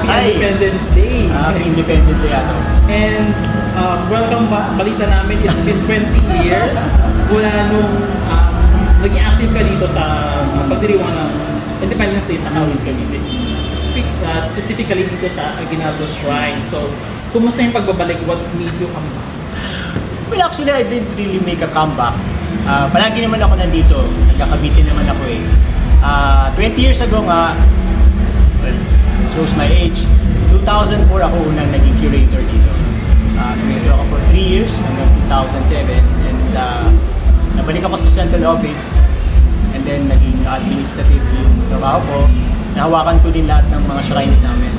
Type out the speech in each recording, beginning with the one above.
Hi. Independence Day. Happy Independence Day ato. And welcome ba? Balita namin, it's been 20 years mula nung naging active ka dito sa pagdiriwang ng Independence Day sa Kawit Cavite. Specifically dito sa Aguinaldo Shrine. So, kumusta yung pagbabalik? What made you come back? Well, actually, I didn't really make a comeback. Palagi naman ako nandito. Nagkakabiti naman ako eh. 20 years ago nga, well, shows my age. 2004 ako unang naging curator dito. Curator ako for 3 years hanggang 2007. And nabalik ako sa central office. And then naging administrative yung trabaho ko. Nahawakan ko din lahat ng mga shrines namin.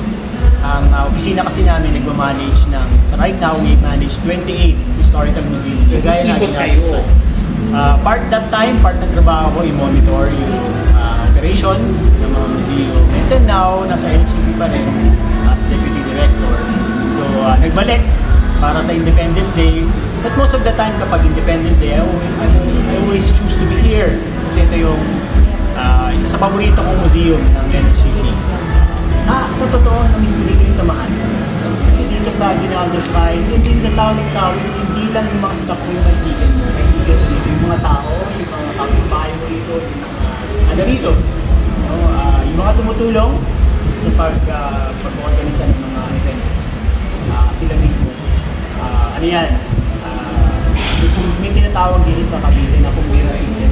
Ang opisina kasi namin nagmamanage ng, so right now we manage 28 historical museums. Kagaya na kayo. Part that time, part ng trabaho ko, i-monitor yung operation ng mga museum. And then now, nasa LCP pa rin as Deputy Director. So, nagbalik para sa Independence Day. But most of the time, kapag Independence Day, I always choose to be here. Kasi ito yung isa sa paborito kong museum ng LCP. Sa totoo, namiss ko dito yung samahan. Kasi dito sa Aguinaldo Shrine, hindi na tao ng tao, hindi lang yung mga staff mo yung kaibigan mo. Kaibigan mo dito yung mga tao, yung mga kapitbahay mo dito, yung mga dito. Yung mga tumutulong sa pag-organisa ng mga event. Sila mismo. Ano yan? May tinatawag dito sa Cavite na communal system.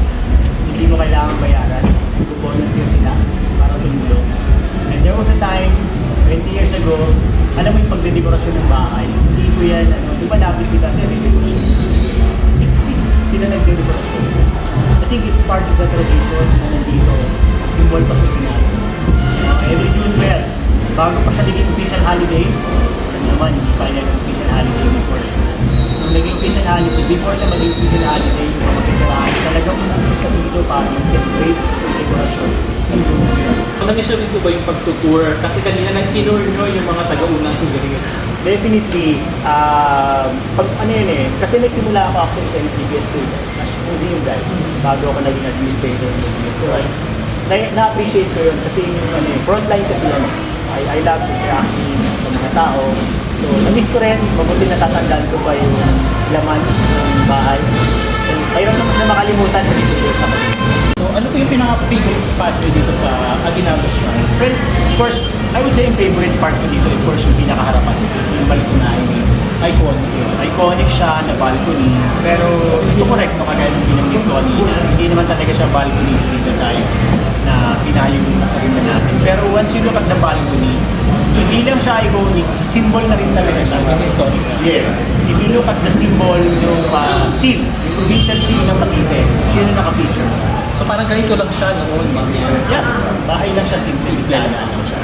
Hindi mo kailangan bayaran. Volunteer sila para tumulong. And there was a time, 20 years ago, alam mo yung pagdedekorasyon ng bahay. Hindi ko yan, di ba lapit sila sa dedekorasyon? It's free. Sila nagdedekorasyon. I think it's part of the tradition na nandito. Yung ball pa sa Aguinaldo. Every June 12, bago pa siya naging official holiday, naman, hindi pa yan official holiday before. Nung naging official holiday, before siya maging official holiday, yung mga kitirahan, talagang unang kami dito para mag-celebrate yung dekorasyon ng June 12. Nag-issue dito ba yung pag-tour? Kasi kanina nag-tour nyo yung mga taga-unang siguro. Definitely, pag ano yun eh, kasi nagsimula ako actually sa MCBS as museum guide, bago ako naging administrator ng museum. So, na-appreciate ko yun kasi yung frontline kasi yan. I love to interact sa mga tao. So, na-miss ko rin, mabuti natatandaan ko pa yung laman ng bahay. And mayroon naman na makalimutan na dito sa kanila. So, ano po yung pinaka-favorite spot nyo dito sa Aguinaldo Shrine? Well, of course, I would say yung favorite part ko dito, of course, yung pinakaharapan, yung balkonahe is iconic yun. Iconic siya na balcony, pero gusto ko rin, no, kagaya ng binanggit ko kanina, hindi naman talaga siya balcony dito tayo na pinayong yung sarili natin. Pero once you look at the balcony, hindi lang siya iconic, symbol na rin talaga siya. Yes. If you look at the symbol, yung seal, yung provincial seal ng Cavite, siya na naka-feature. So parang ganito lang siya noon, Yeah, bahay lang siya, simple lang siya.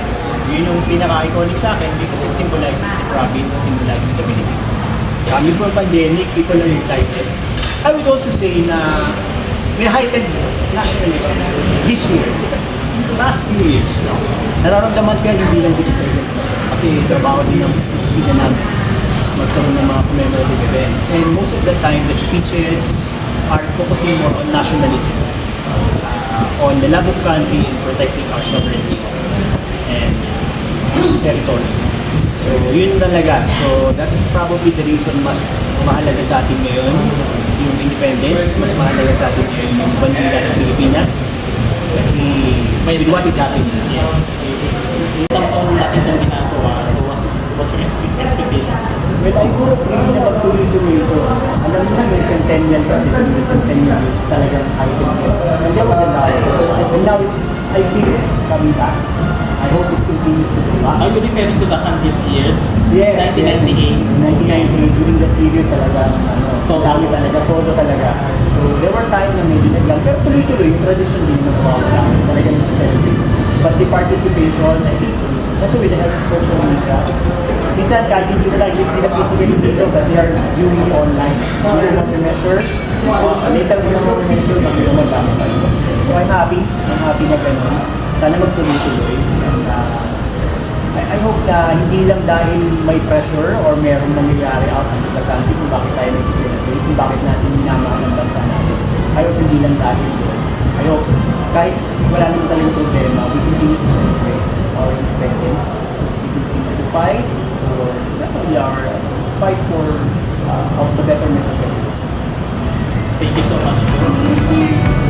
Yun yung pinaka-iconic sa akin because it symbolizes the province, it symbolizes the Philippines. Coming from pandemic, people are excited. I would also say na may heightened nationalism this year. The last few years, nararamdaman ko yan hindi lang dito sa event. Kasi trabaho din ng opisina namin magkaroon ng mga commemorative events. And most of the time, the speeches are focusing more on nationalism. On the love of country and protecting our sovereignty and territory. So, yun talaga. So, that is probably the reason mas mahalaga sa atin ngayon yung independence, mas mahalaga sa atin ngayon yung bandila ng Pilipinas. Kasi, may what is happening. Yes. Ilang taon natin yung ginagawa, so what's your expectations? Well, I hope na magtuloy-tuloy ito. Alam mo na, may centennial kasi, may centennial years talagang heightened. And there was a lot. And now I feel it's coming back. I hope it continues to go back. Are you referring to the 100 years? Yes, 1998? 1998, during that period talaga, dami talaga, todo talaga. So, there were times na may dinaglang, pero tuloy-tuloy, yung tradition din na mawawala, talagang celebrate. But the participation, I think, also with the help of social media, minsan kahit hindi mo lang sila physically dito, but they are viewing online. You don't want to measure, later mo lang measure, mag-iwan mo tama pa. So, I'm happy na gano'n. Sana magtuloy-tuloy. And I hope na hindi lang dahil may pressure or merong nangyayari outside of the country kung bakit tayo nagsiselebrate, kung bakit natin minamahal ang bansa natin. I hope hindi lang dahil yun. I hope kahit wala naman talagang problema, we continue to celebrate our independence. We fight for not only our fight for the betterment of Cavite. Thank you so much.